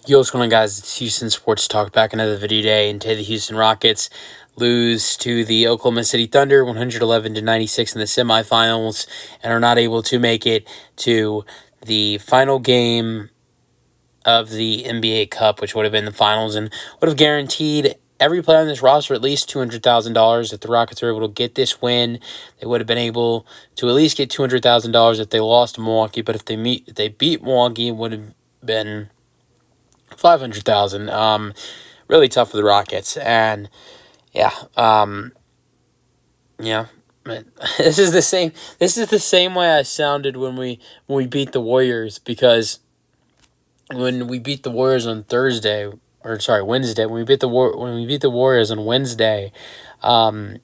Yo, what's going on, guys? It's Houston Sports Talk, back another video day, and today the Houston Rockets lose to the Oklahoma City Thunder 111-96 in the semifinals and are not able to make it to the final game of the NBA Cup, which would have been the finals and would have guaranteed every player on this roster at least $200,000. If the Rockets were able to get this win, they would have been able to at least get $200,000 if they lost to Milwaukee. But if they beat Milwaukee, it would have been 500,000. Really tough for the Rockets, and yeah, yeah. This is the same. This is the same way I sounded when we beat the Warriors, because when we beat the Warriors on Wednesday. When we beat the Warriors on Wednesday, I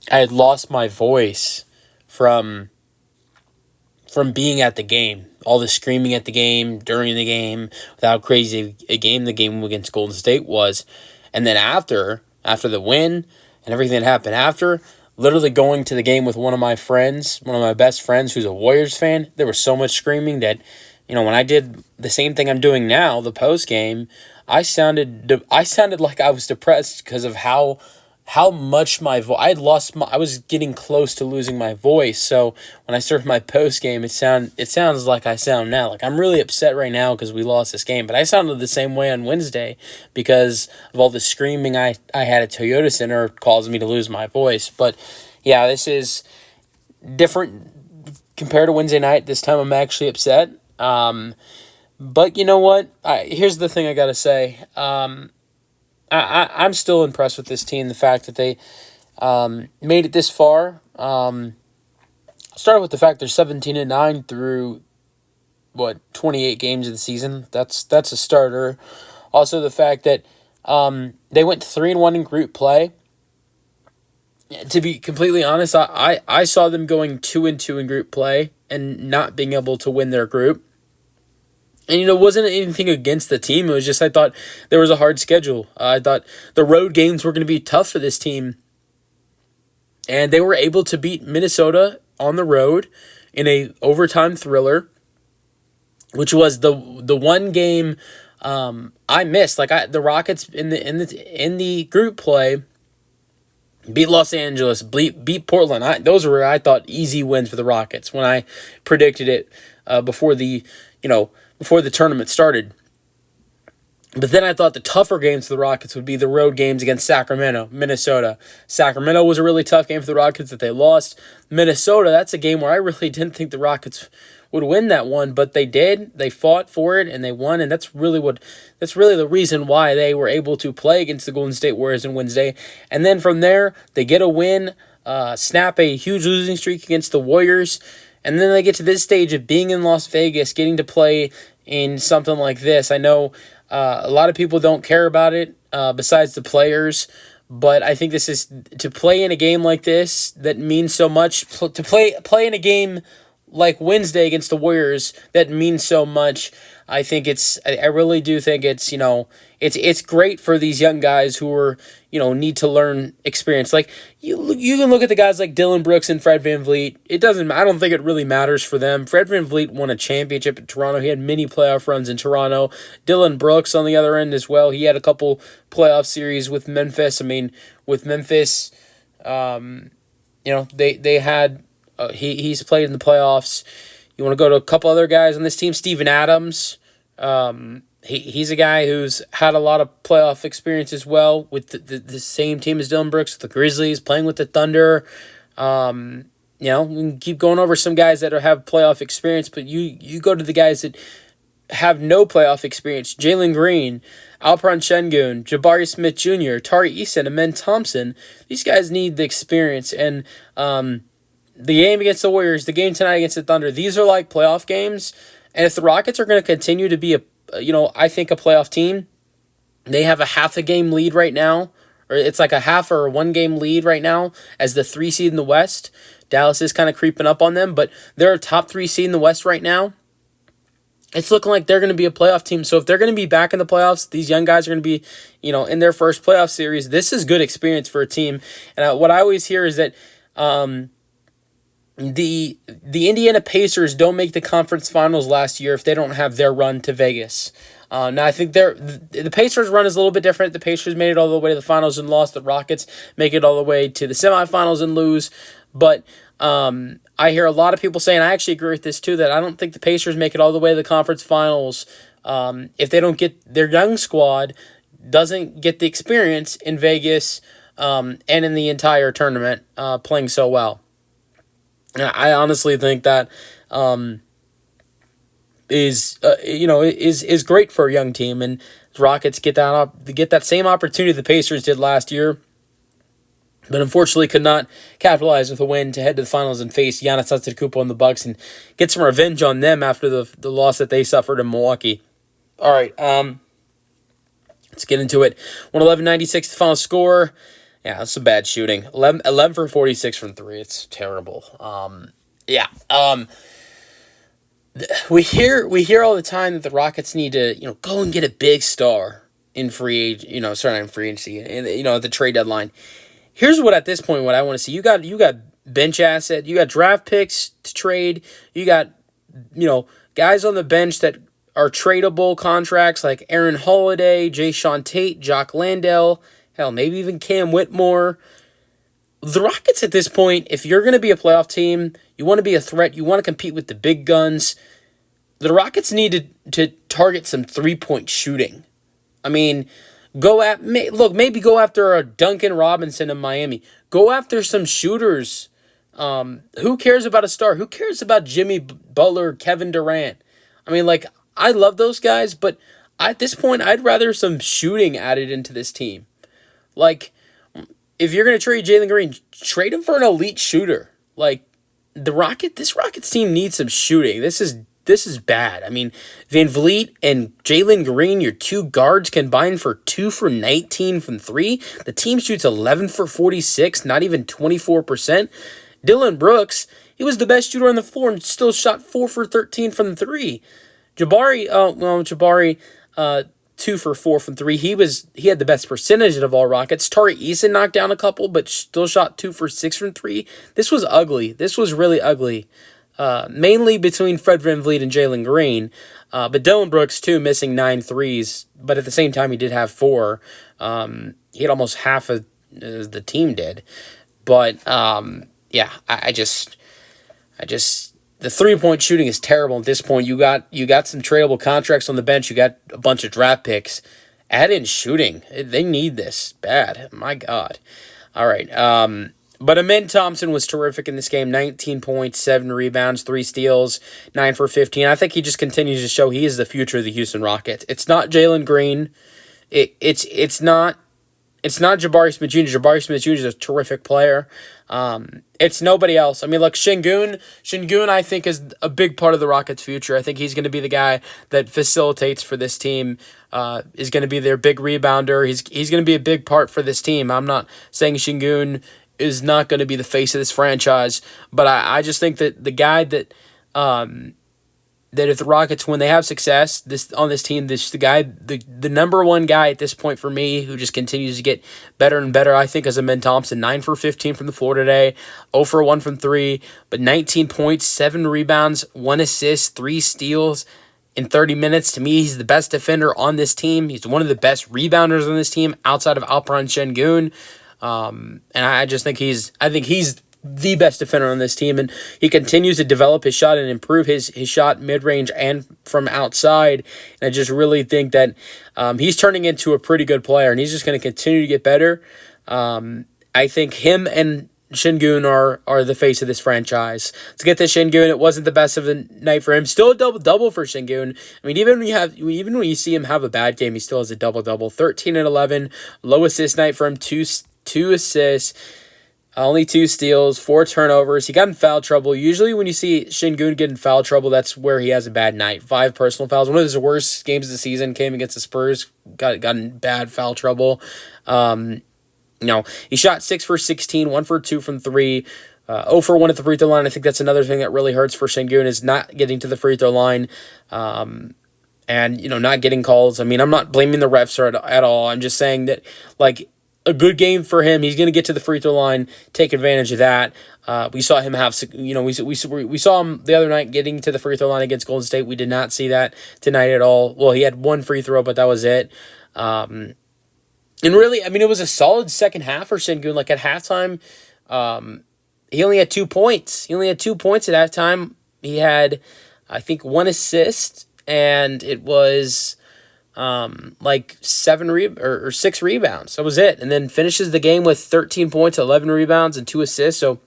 had lost my voice from being at the game, all the screaming at the game, during the game, with how crazy a game the game against Golden State was. And then after the win and everything that happened after, literally going to the game with one of my best friends who's a Warriors fan, there was so much screaming that, when I did the same thing I'm doing now, the post game, I sounded like I was depressed because of how much my voice, I was getting close to losing my voice. So when I started my post game, it sounds like I sound now. Like, I'm really upset right now because we lost this game, but I sounded the same way on Wednesday because of all the screaming I had at Toyota Center caused me to lose my voice. But yeah, this is different compared to Wednesday night. This time I'm actually upset. But you know what? Here's the thing I gotta say. I'm still impressed with this team. The fact that they made it this far. Started with the fact they're 17-9 through 28 games of the season. That's a starter. Also, the fact that they went 3-1 in group play. To be completely honest, I saw them going 2-2 in group play and not being able to win their group. And, it wasn't anything against the team. It was just I thought there was a hard schedule. I thought the road games were going to be tough for this team. And they were able to beat Minnesota on the road in a overtime thriller, which was the one game I missed. The Rockets in the group play beat Los Angeles, beat Portland. Those were, I thought, easy wins for the Rockets when I predicted it before the tournament started. But then I thought the tougher games for the Rockets would be the road games against Sacramento, Minnesota. Sacramento was a really tough game for the Rockets that they lost. Minnesota, that's a game where I really didn't think the Rockets would win that one, but they did. They fought for it and they won, and that's really the reason why they were able to play against the Golden State Warriors on Wednesday. And then from there, they get a win, snap a huge losing streak against the Warriors, and then they get to this stage of being in Las Vegas, getting to play in something like this. I know a lot of people don't care about it besides the players, but I think this is to play in a game like this that means so much. To play in a game like Wednesday against the Warriors that means so much. I really do think it's it's great for these young guys who are need to learn experience. Like you can look at the guys like Dylan Brooks and Fred VanVleet. I don't think it really matters for them. Fred VanVleet won a championship in Toronto. He had many playoff runs in Toronto. Dylan Brooks on the other end as well. He had a couple playoff series with Memphis. I mean, with Memphis, they had he's played in the playoffs. You want to go to a couple other guys on this team, Steven Adams. He's a guy who's had a lot of playoff experience as well with the same team as Dylan Brooks, the Grizzlies, playing with the Thunder. We can keep going over some guys that have playoff experience, but you go to the guys that have no playoff experience: Jalen Green, Alperen Şengün, Jabari Smith Jr., Tari Eason, and then Thompson. These guys need the experience, and the game against the Warriors, the game tonight against the Thunder, these are like playoff games. And if the Rockets are going to continue to be I think a playoff team, they have a half a game lead right now, or it's like a half or a 1 game lead right now as the 3 seed in the West. Dallas is kind of creeping up on them, but they're a top 3 seed in the West right now. It's looking like they're going to be a playoff team. So if they're going to be back in the playoffs, these young guys are going to be, in their first playoff series. This is good experience for a team. And what I always hear is that the Indiana Pacers don't make the conference finals last year if they don't have their run to Vegas. Now I think the Pacers run is a little bit different. The Pacers made it all the way to the finals and lost. The Rockets make it all the way to the semifinals and lose. But I hear a lot of people saying, I actually agree with this too, that I don't think the Pacers make it all the way to the conference finals if they don't get their young squad doesn't get the experience in Vegas and in the entire tournament playing so well. I honestly think that is great for a young team, and the Rockets get that same opportunity the Pacers did last year, but unfortunately could not capitalize with a win to head to the finals and face Giannis Antetokounmpo and the Bucks and get some revenge on them after the loss that they suffered in Milwaukee. All right, let's get into it. 111-96 the final score. Yeah, that's some bad shooting. 11 for 46 from three. It's terrible. We hear all the time that the Rockets need to go and get a big star in free agency and at the trade deadline. Here's what at this point what I want to see. You got bench asset, you got draft picks to trade, you got guys on the bench that are tradable contracts like Aaron Holiday, Jayshawn Tate, Jock Landale, hell, maybe even Cam Whitmore. The Rockets at this point, if you're going to be a playoff team, you want to be a threat, you want to compete with the big guns, the Rockets need to target some three-point shooting. I mean, maybe go after a Duncan Robinson in Miami. Go after some shooters. Who cares about a star? Who cares about Jimmy Butler, Kevin Durant? I mean, I love those guys, but at this point, I'd rather some shooting added into this team. If you're going to trade Jalen Green, trade him for an elite shooter. This Rockets team needs some shooting. This is bad. I mean, Van Vliet and Jalen Green, your two guards, combined for 2 for 19 from three. The team shoots 11 for 46, not even 24%. Dylan Brooks, he was the best shooter on the floor and still shot 4 for 13 from the three. Jabari, 2 for 4 from three. He had the best percentage of all Rockets. Tari Eason knocked down a couple, but still shot 2 for 6 from three. This was ugly. This was really ugly. Mainly between Fred VanVleet and Jalen Green. But Dylan Brooks, too, missing 9 threes. But at the same time, he did have 4. He had almost half of the team did. But, I just the three-point shooting is terrible at this point. You got some tradable contracts on the bench. You got a bunch of draft picks. Add in shooting. They need this bad. My God. All right. But Amen Thompson was terrific in this game. 19 points, 7 rebounds, 3 steals, 9 for 15. I think he just continues to show he is the future of the Houston Rockets. It's not Jalen Green. It's not Jabari Smith Jr. Jabari Smith Jr. is a terrific player. It's nobody else. I mean, look, Şengün, I think, is a big part of the Rockets' future. I think he's going to be the guy that facilitates for this team, is going to be their big rebounder. He's going to be a big part for this team. I'm not saying Şengün is not going to be the face of this franchise, but I just think that the guy that if the Rockets, when they have success on this team, the number one guy at this point for me who just continues to get better and better, I think, is Amen Thompson. 9 for 15 from the floor today, 0 for 1 from 3, but 19 points, 7 rebounds, 1 assist, 3 steals in 30 minutes. To me, he's the best defender on this team. He's one of the best rebounders on this team outside of Alperen Şengün. And I just think he's the best defender on this team, and he continues to develop his shot and improve his shot mid-range and from outside. And I just really think that he's turning into a pretty good player, and he's just going to continue to get better. I think him and Şengün are the face of this franchise. Let's get to Şengün. It wasn't the best of the night for him. Still a double-double for Şengün. I mean, even when you see him have a bad game, he still has a double-double. 13 and 11. Low assist night for him. Two assists. Only 2 steals, 4 turnovers. He got in foul trouble. Usually when you see Şengün get in foul trouble, that's where he has a bad night. 5 personal fouls. One of his worst games of the season came against the Spurs. Got in bad foul trouble. He shot 6 for 16, 1 for 2 from 3. 0 for 1 at the free throw line. I think that's another thing that really hurts for Şengün is not getting to the free throw line. And not getting calls. I mean, I'm not blaming the refs at all. I'm just saying that, a good game for him. He's going to get to the free throw line, take advantage of that. We saw him have, we saw him the other night getting to the free throw line against Golden State. We did not see that tonight at all. Well, he had one free throw, but that was it. And really, I mean, it was a solid second half for Sengun. Like at halftime, he only had 2 points. He only had 2 points at halftime. He had, I think, 1 assist, and it was like 6 rebounds. That was it. And then finishes the game with 13 points, 11 rebounds, and 2 assists. So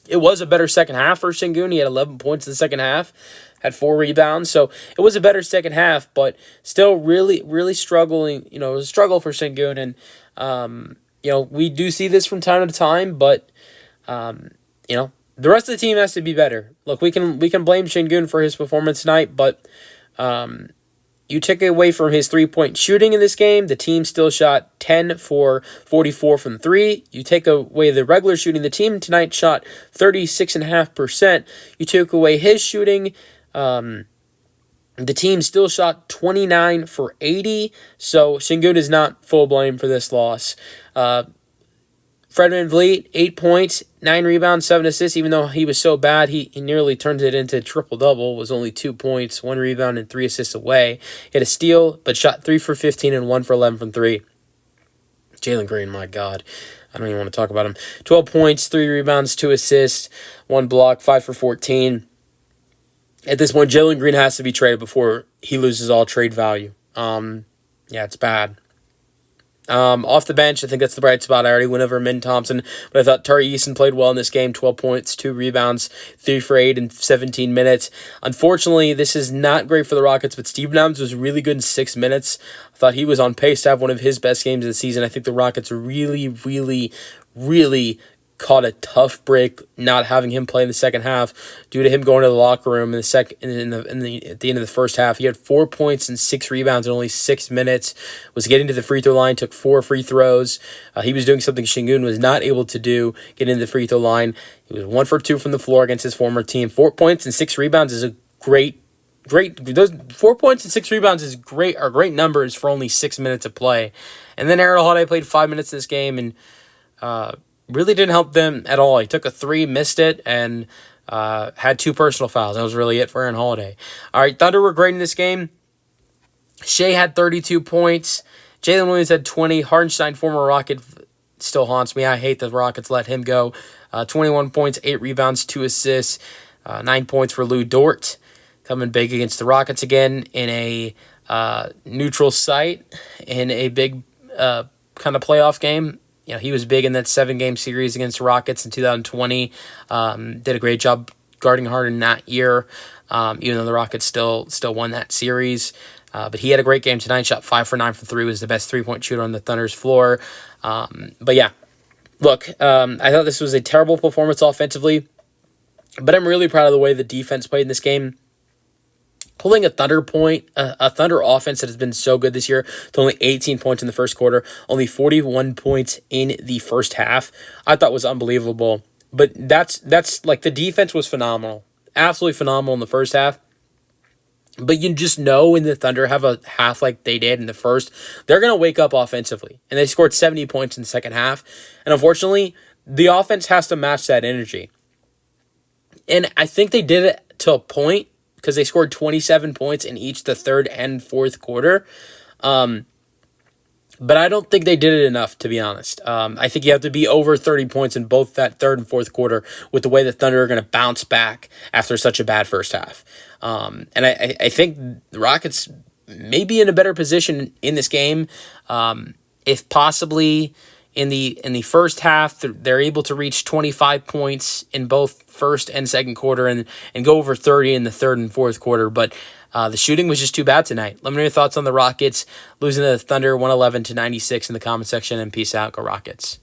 it was a better second half for Sengun. He had 11 points in the second half, had 4 rebounds. So it was a better second half, but still really, really struggling. It was a struggle for Sengun. And, we do see this from time to time, but, the rest of the team has to be better. Look, we can blame Sengun for his performance tonight, but you take away from his 3-point shooting in this game. The team still shot 10 for 44 from 3. You take away the regular shooting. The team tonight shot 36.5%. You took away his shooting. The team still shot 29 for 80. So Sengun is not full blame for this loss. Fred VanVleet, 8 points, 9 rebounds, 7 assists. Even though he was so bad, he nearly turned it into triple-double. Was only 2 points, 1 rebound, and 3 assists away. He had a steal, but shot 3 for 15 and 1 for 11 from 3. Jalen Green, my God. I don't even want to talk about him. 12 points, 3 rebounds, 2 assists, 1 block, 5 for 14. At this point, Jalen Green has to be traded before he loses all trade value. It's bad. Off the bench, I think that's the bright spot. I already went over Min Thompson, but I thought Tari Eason played well in this game. 12 points, 2 rebounds, 3 for 8 in 17 minutes. Unfortunately, this is not great for the Rockets, but Steven Adams was really good in 6 minutes. I thought he was on pace to have one of his best games of the season. I think the Rockets really, really, really caught a tough break not having him play in the second half due to him going to the locker room at the end of the first half. He had 4 points and 6 rebounds in only 6 minutes, was getting to the free throw line, took 4 free throws. He was doing something Sengun was not able to do, getting to the free throw line. He was 1 for 2 from the floor against his former team. 4 points and 6 rebounds is a great. Those 4 points and 6 rebounds are great numbers for only 6 minutes of play. And then Aaron Holiday played 5 minutes in this game and really didn't help them at all. He took a 3, missed it, and had 2 personal fouls. That was really it for Aaron Holiday. All right, Thunder were great in this game. Shea had 32 points. Jalen Williams had 20. Hartenstein, former Rocket, still haunts me. I hate the Rockets let him go. 21 points, 8 rebounds, 2 assists, 9 points for Lou Dort. Coming big against the Rockets again in a neutral site in a big kind of playoff game. He was big in that 7-game series against the Rockets in 2020. Did a great job guarding Harden that year, even though the Rockets still won that series. But he had a great game tonight. Shot 5 for 9 from 3. Was the best 3-point shooter on the Thunder's floor. But yeah, look, I thought this was a terrible performance offensively, but I'm really proud of the way the defense played in this game. Pulling a Thunder offense that has been so good this year to only 18 points in the first quarter, only 41 points in the first half, I thought was unbelievable. But that's like the defense was phenomenal, absolutely phenomenal in the first half. But you just know when the Thunder have a half like they did in the first, they're going to wake up offensively. And they scored 70 points in the second half. And unfortunately, the offense has to match that energy. And I think they did it to a point, because they scored 27 points in each the third and fourth quarter. But I don't think they did it enough, to be honest. I think you have to be over 30 points in both that third and fourth quarter with the way the Thunder are going to bounce back after such a bad first half. And I think the Rockets may be in a better position in this game if possibly in the first half they're able to reach 25 points in both first and second quarter and go over 30 in the third and fourth quarter. But the shooting was just too bad tonight. Let me know your thoughts on the Rockets losing to the Thunder 111-96 in the comment section, and peace out. Go Rockets.